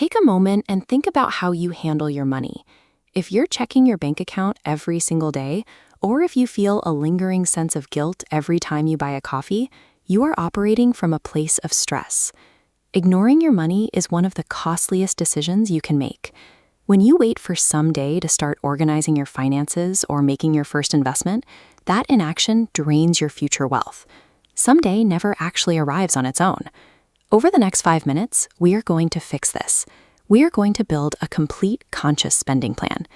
Take a moment and think about how you handle your money. If you're checking your bank account every single day, or if you feel a lingering sense of guilt every time you buy a coffee, you are operating from a place of stress. Ignoring your money is one of the costliest decisions you can make. When you wait for some day to start organizing your finances or making your first investment, that inaction drains your future wealth. Someday never actually arrives on its own. Over the next 5 minutes, we are going to fix this. We are going to build a complete conscious spending plan.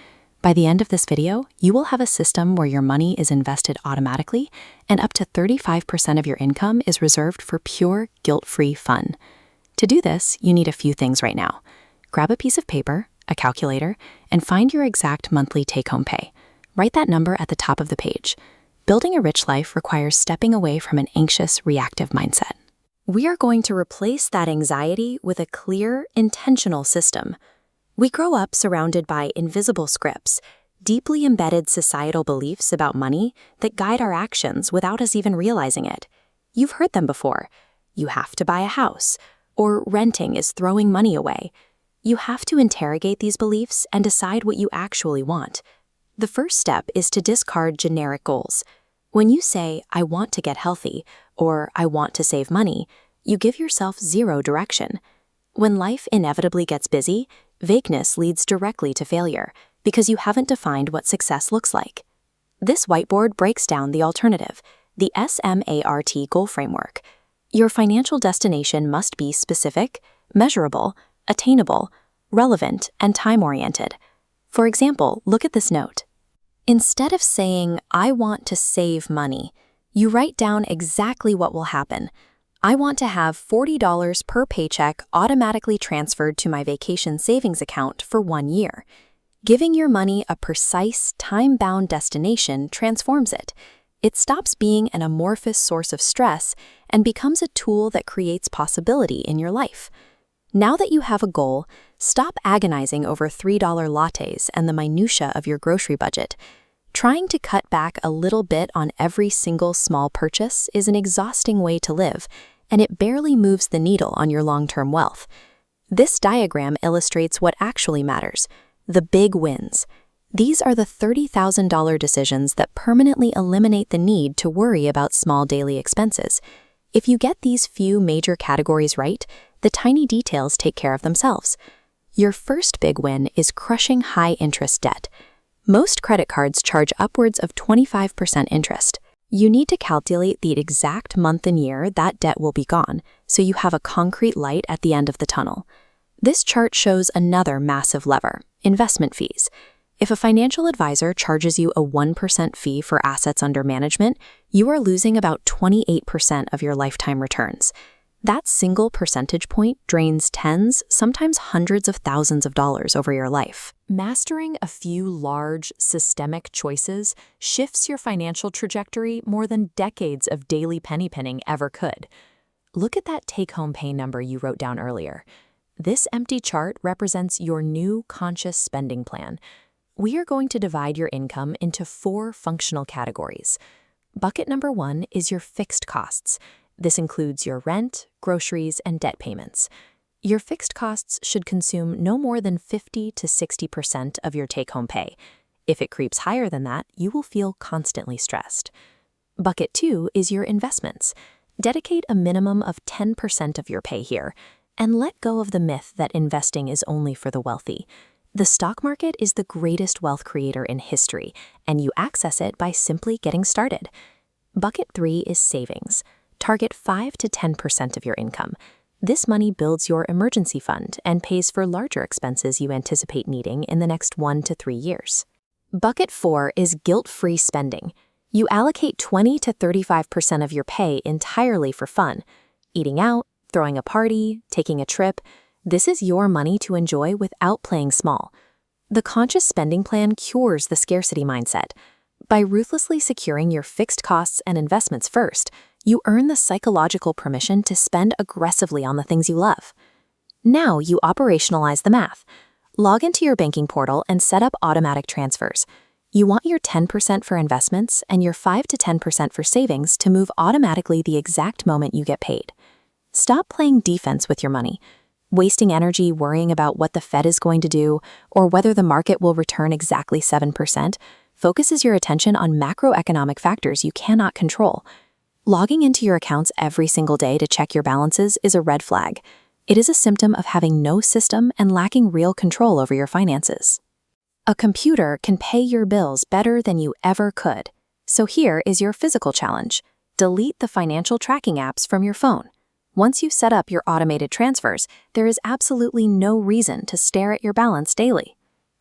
By the end of this video, you will have a system where your money is invested automatically and up to 35% of your income is reserved for pure, guilt-free fun. To do this, you need a few things right now. Grab a piece of paper, a calculator, and find your exact monthly take-home pay. Write that number at the top of the page. Building a rich life requires stepping away from an anxious, reactive mindset. We are going to replace that anxiety with a clear, intentional system. We grow up surrounded by invisible scripts, deeply embedded societal beliefs about money that guide our actions without us even realizing it. You've heard them before. You have to buy a house, or renting is throwing money away. You have to interrogate these beliefs and decide what you actually want. The first step is to discard generic goals. When you say, "I want to get healthy," or "I want to save money," you give yourself zero direction. When life inevitably gets busy, vagueness leads directly to failure because you haven't defined what success looks like. This whiteboard breaks down the alternative, the SMART goal framework. Your financial destination must be specific, measurable, attainable, relevant, and time-oriented. For example, look at this note. Instead of saying, "I want to save money," you write down exactly what will happen. I want to have $40 per paycheck automatically transferred to my vacation savings account for 1 year. Giving your money a precise, time-bound destination transforms it. It stops being an amorphous source of stress and becomes a tool that creates possibility in your life. Now that you have a goal, stop agonizing over $3 lattes and the minutia of your grocery budget. Trying to cut back a little bit on every single small purchase is an exhausting way to live, and it barely moves the needle on your long-term wealth. This diagram illustrates what actually matters, the big wins. These are the $30,000 decisions that permanently eliminate the need to worry about small daily expenses. If you get these few major categories right, the tiny details take care of themselves. Your first big win is crushing high-interest debt. Most credit cards charge upwards of 25% interest. You need to calculate the exact month and year that debt will be gone, so you have a concrete light at the end of the tunnel. This chart shows another massive lever, investment fees. If a financial advisor charges you a 1% fee for assets under management, you are losing about 28% of your lifetime returns. That single percentage point drains tens, sometimes hundreds of thousands of dollars over your life. Mastering a few large, systemic choices shifts your financial trajectory more than decades of daily penny pinning ever could. Look at that take-home pay number you wrote down earlier. This empty chart represents your new conscious spending plan. We are going to divide your income into 4 functional categories. Bucket number 1 is your fixed costs. This includes your rent, groceries, and debt payments. Your fixed costs should consume no more than 50 to 60% of your take-home pay. If it creeps higher than that, you will feel constantly stressed. Bucket 2 is your investments. Dedicate a minimum of 10% of your pay here, and let go of the myth that investing is only for the wealthy. The stock market is the greatest wealth creator in history, and you access it by simply getting started. Bucket 3 is savings. Target 5 to 10% of your income. This money builds your emergency fund and pays for larger expenses you anticipate needing in the next 1 to 3 years. Bucket 4 is guilt-free spending. You allocate 20 to 35% of your pay entirely for fun. Eating out, throwing a party, taking a trip. This is your money to enjoy without playing small. The conscious spending plan cures the scarcity mindset. By ruthlessly securing your fixed costs and investments first, you earn the psychological permission to spend aggressively on the things you love. Now you operationalize the math. Log into your banking portal and set up automatic transfers. You want your 10% for investments and your 5 to 10% for savings to move automatically the exact moment you get paid. Stop playing defense with your money. Wasting energy worrying about what the Fed is going to do or whether the market will return exactly 7% focuses your attention on macroeconomic factors you cannot control. Logging into your accounts every single day to check your balances is a red flag. It is a symptom of having no system and lacking real control over your finances. A computer can pay your bills better than you ever could. So here is your physical challenge. Delete the financial tracking apps from your phone. Once you set up your automated transfers, there is absolutely no reason to stare at your balance daily.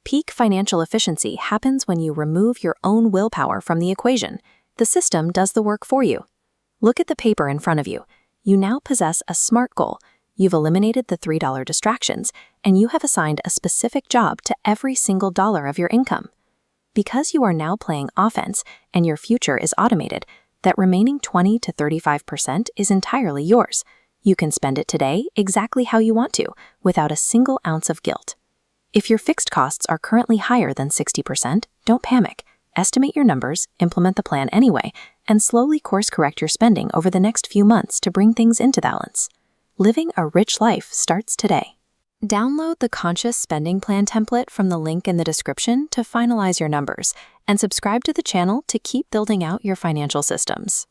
Peak financial efficiency happens when you remove your own willpower from the equation. The system does the work for you. Look at the paper in front of you. You now possess a SMART goal. You've eliminated the $3 distractions, and you have assigned a specific job to every single dollar of your income. Because you are now playing offense and your future is automated, that remaining 20 to 35% is entirely yours. You can spend it today exactly how you want to, without a single ounce of guilt. If your fixed costs are currently higher than 60%, don't panic. Estimate your numbers, implement the plan anyway, and slowly course-correct your spending over the next few months to bring things into balance. Living a rich life starts today. Download the Conscious Spending Plan template from the link in the description to finalize your numbers, and subscribe to the channel to keep building out your financial systems.